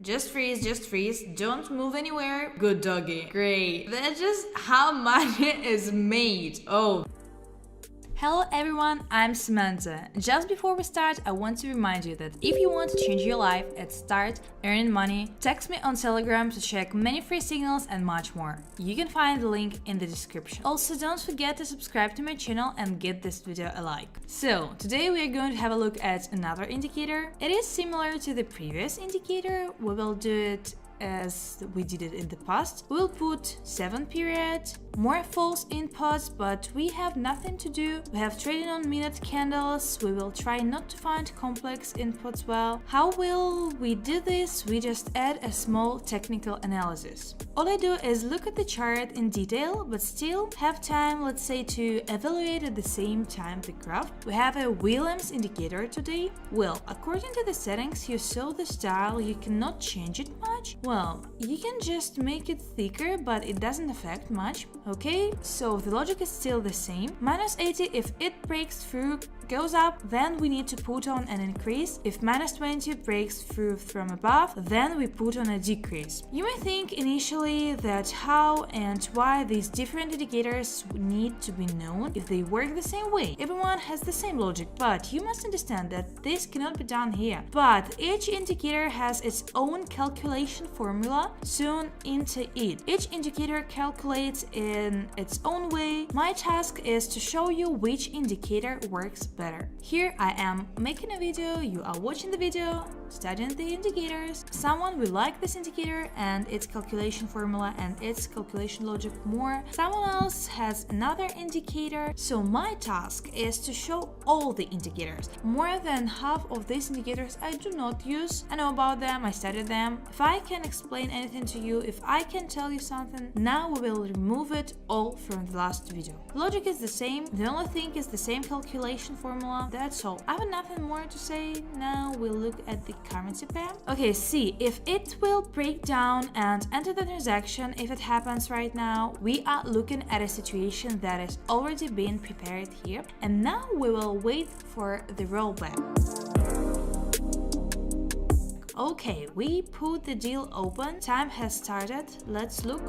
Just freeze, don't move anywhere. Good doggy. Great. That's just how money is made. Oh. Hello everyone, I'm Samantha. Just before we start, I want to remind you that if you want to change your life and start earning money, text me on Telegram to check many free signals and much more. You can find the link in the description. Also, don't forget to subscribe to my channel and give this video a like. So, today we are going to have a look at another indicator. It is similar to the previous indicator. We will do it as we did it in the past. We'll put 7 period, more false inputs, but we have nothing to do. We have trading on minute candles. We will try not to find complex inputs. Well, how will we do this? We just add a small technical analysis. All I do is look at the chart in detail, but still have time, let's say, to evaluate at the same time the graph. We have a Williams indicator today. Well, according to the settings, you saw the style, you cannot change it much. Well, you can just make it thicker, but it doesn't affect much. Okay, so the logic is still the same. -80, if it breaks through, goes up, then we need to put on an increase. If -20 breaks through from above, then we put on a decrease. You may think initially that how and why these different indicators need to be known if they work the same way. Everyone has the same logic, but you must understand that this cannot be done here. But each indicator has its own calculation formula sewn into it. Each indicator calculates in its own way. My task is to show you which indicator works better. Here I am making a video, you are watching the video, studying the indicators. Someone will like this indicator and its calculation formula and its calculation logic more. Someone else has another indicator. So my task is to show all the indicators. More than half of these indicators I do not use. I know about them, I studied them. If I can explain anything to you, if I can tell you something, now we will remove it all from the last video. The logic is the same, the only thing is the same calculation formula, that's all. I have nothing more to say. Now we'll look at the currency pair. Okay, see, if it will break down and enter the transaction, if it happens right now, we are looking at a situation that is already being prepared here, and now we will wait for the rollback. Okay, we put the deal open, time has started, let's look.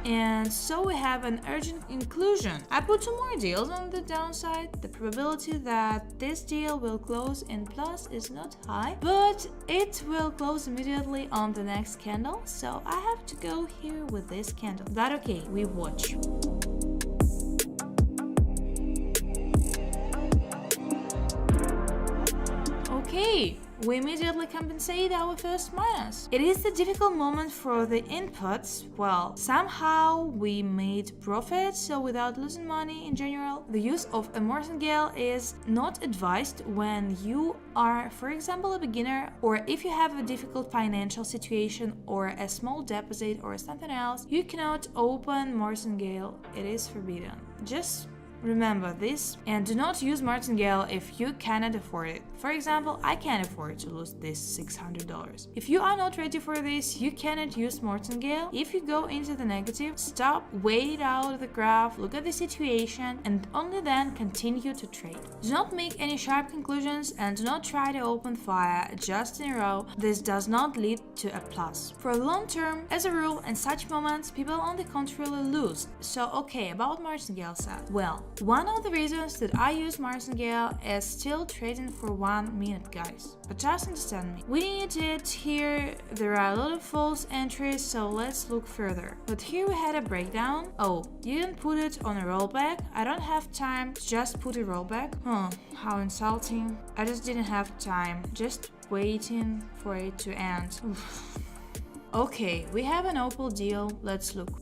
And so we have an urgent inclusion. I put 2 more deals on the downside. The probability that this deal will close in plus is not high, but it will close immediately on the next candle, so I have to go here with this candle. But okay, we watch. Okay, we immediately compensate our first minus. It is the difficult moment for the inputs. Well, somehow we made profit, so without losing money in general. The use of a martingale is not advised when you are, for example, a beginner, or if you have a difficult financial situation or a small deposit or something else. You cannot open martingale, it is forbidden. Just remember this, and do not use martingale if you cannot afford it. For example, I can't afford to lose this $600. If you are not ready for this, you cannot use martingale. If you go into the negative, stop, wait out the graph, look at the situation, and only then continue to trade. Do not make any sharp conclusions and do not try to open fire just in a row. This does not lead to a plus. For the long term, as a rule, in such moments, people on the contrary lose. So okay, about martingale side. Well, one of the reasons that I use martingale is still trading for 1 minute, guys. But just understand me. We need it here. There are a lot of false entries, so let's look further. But here we had a breakdown. Oh, you didn't put it on a rollback? I don't have time to just put a rollback. How insulting. I just didn't have time. Just waiting for it to end. Okay, we have an Opal deal. Let's look.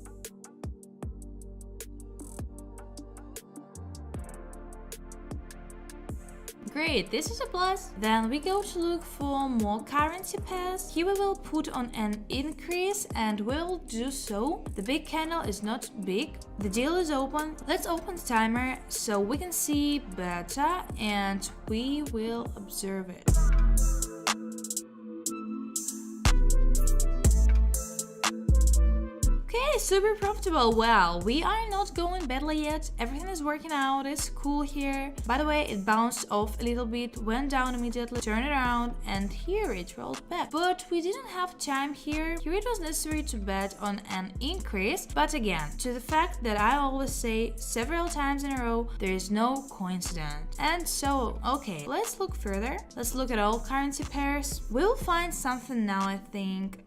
Great, this is a plus. Then we go to look for more currency pairs. Here we will put on an increase and we'll do so. The big candle is not big. The deal is open. Let's open the timer so we can see better and we will observe it. Okay, super profitable. Well, we are not going badly yet. Everything is working out. It's cool here. By the way, it bounced off a little bit, went down immediately, turned around, and here it rolled back. But we didn't have time here. Here it was necessary to bet on an increase. But again, to the fact that I always say several times in a row, there is no coincidence. And so, okay, let's look further. Let's look at all currency pairs. We'll find something now, I think.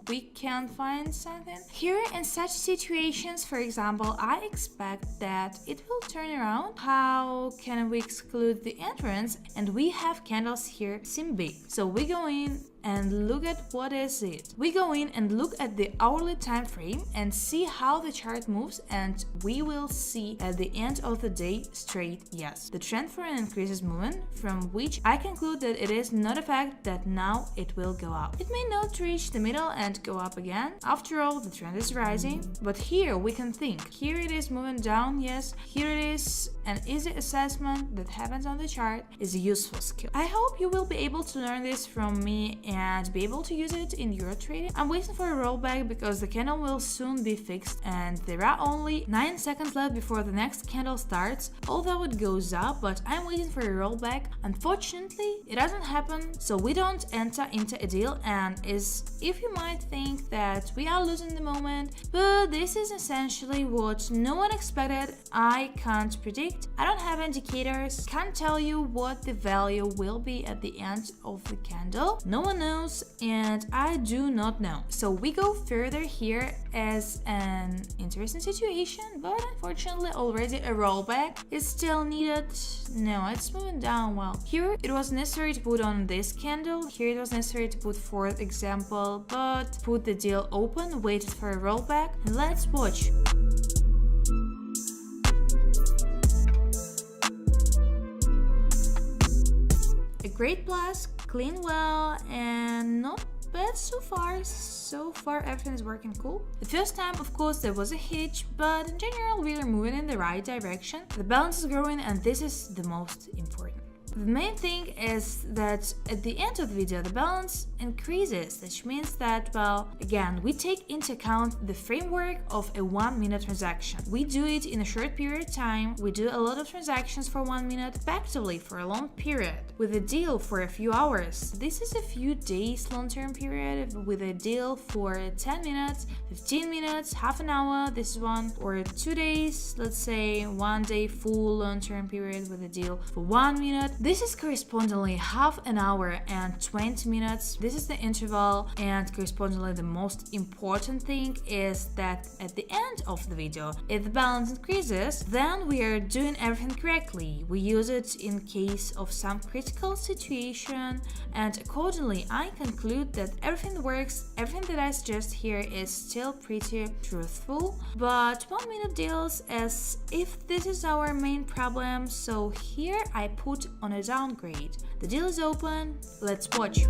We can find something. Here in such situations, for example, I expect that it will turn around. How can we exclude the entrance? And we have candles here seem big. So we go in and look at what is it. We go in and look at the hourly time frame and see how the chart moves, and we will see at the end of the day straight yes. The trend for an increase is moving, from which I conclude that it is not a fact that now it will go up. It may not reach the middle and go up again. After all, the trend is rising, but here we can think. Here it is moving down, yes. Here it is. An easy assessment that happens on the chart is a useful skill. I hope you will be able to learn this from me and be able to use it in your trading. I'm waiting for a rollback because the candle will soon be fixed and there are only 9 seconds left before the next candle starts, although it goes up, but I'm waiting for a rollback. Unfortunately, it doesn't happen, so we don't enter into a deal, and if you might think that we are losing the moment, but this is essentially what no one expected. I can't predict. I don't have indicators, can't tell you what the value will be at the end of the candle. No one knows, and I do not know. So we go further here as an interesting situation, but unfortunately already a rollback is still needed. No, it's moving down well. Here it was necessary to put on this candle. Here it was necessary to put, for example, but put the deal open, waited for a rollback, and let's watch. A great plus, clean well, and not bad so far. So far everything is working cool. The first time, of course, there was a hitch, but in general we are moving in the right direction. The balance is growing, and this is the most important. The main thing is that at the end of the video the balance increases, which means that, well, again, we take into account the framework of a 1-minute transaction. We do it in a short period of time. We do a lot of transactions for 1 minute, effectively for a long period. With a deal for a few hours, this is a few days long-term period. With a deal for 10 minutes, 15 minutes, half an hour, this is one, or 2 days, let's say 1 day full long-term period with a deal for 1 minute. This is correspondingly half an hour and 20 minutes. This is the interval, and correspondingly the most important thing is that at the end of the video, if the balance increases, then we are doing everything correctly. We use it in case of some critical situation, and accordingly I conclude that everything works. Everything that I suggest here is still pretty truthful, but 1 minute deals as if this is our main problem, so here I put on a downgrade. The deal is open, let's watch.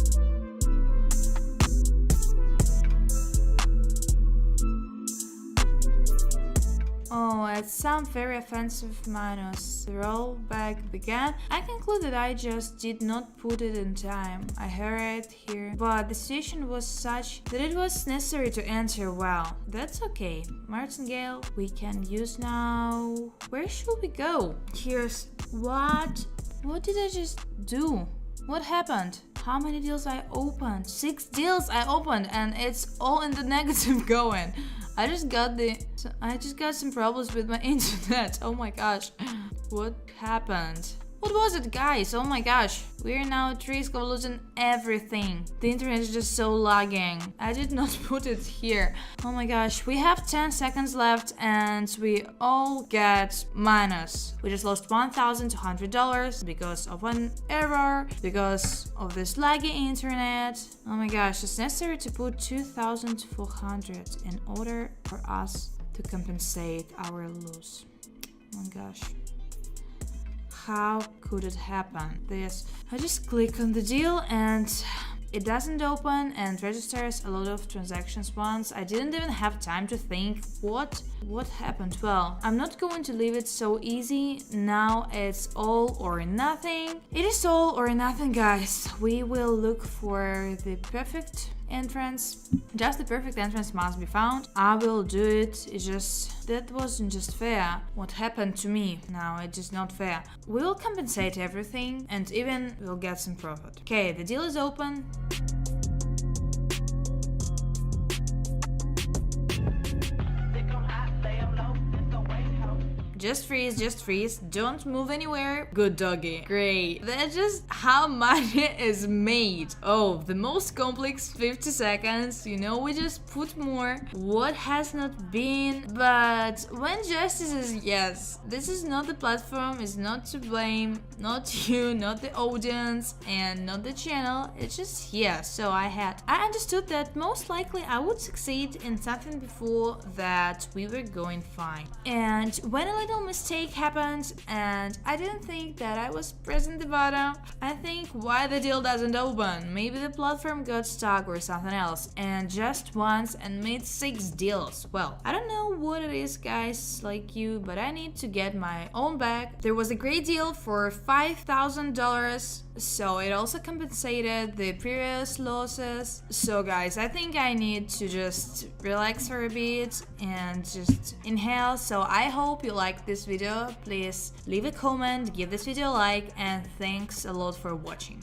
Oh, at some very offensive minus. The rollback began. I conclude that I just did not put it in time. I heard it here, but the situation was such that it was necessary to enter well. That's okay. Martingale we can use now. Where should we go? Here's what did I just do? What happened? How many deals I opened? 6 deals I opened, and it's all in the negative going. I just got some problems with my internet. Oh my gosh. What happened? What was it, guys? Oh my gosh. We're now at risk of losing everything. The internet is just so lagging. I did not put it here. Oh my gosh. We have 10 seconds left and we all get minus. We just lost $1,200 because of an error, because of this laggy internet. Oh my gosh. It's necessary to put 2,400 in order for us to compensate our loss. Oh my gosh. How could it happen? I just click on the deal and it doesn't open and registers a lot of transactions once. I didn't even have time to think what happened. Well, I'm not going to leave it so easy. Now it's all or nothing. It is all or nothing, guys. We will look for the perfect entrance. Just the perfect entrance must be found. I will do it. It's just that wasn't just fair. What happened to me? Now it's just not fair. We will compensate everything and even we'll get some profit. Okay, the deal is open. Just freeze, don't move anywhere. Good doggy. Great. That's just how money is made. Oh, the most complex 50 seconds. You know, we just put more. What has not been? But when justice is yes, this is not the platform, is not to blame. Not you, not the audience, and not the channel. It's just here. So I understood that most likely I would succeed in something before that we were going fine. And when a little mistake happened and I didn't think that I was pressing the button. I think why the deal doesn't open. Maybe the platform got stuck or something else and just once and made 6 deals. Well, I don't know what it is, guys, like you, but I need to get my own back. There was a great deal for $5,000, so it also compensated the previous losses. So guys, I think I need to just relax for a bit and just inhale. So I hope you like this video. Please leave a comment, give this video a like, and thanks a lot for watching.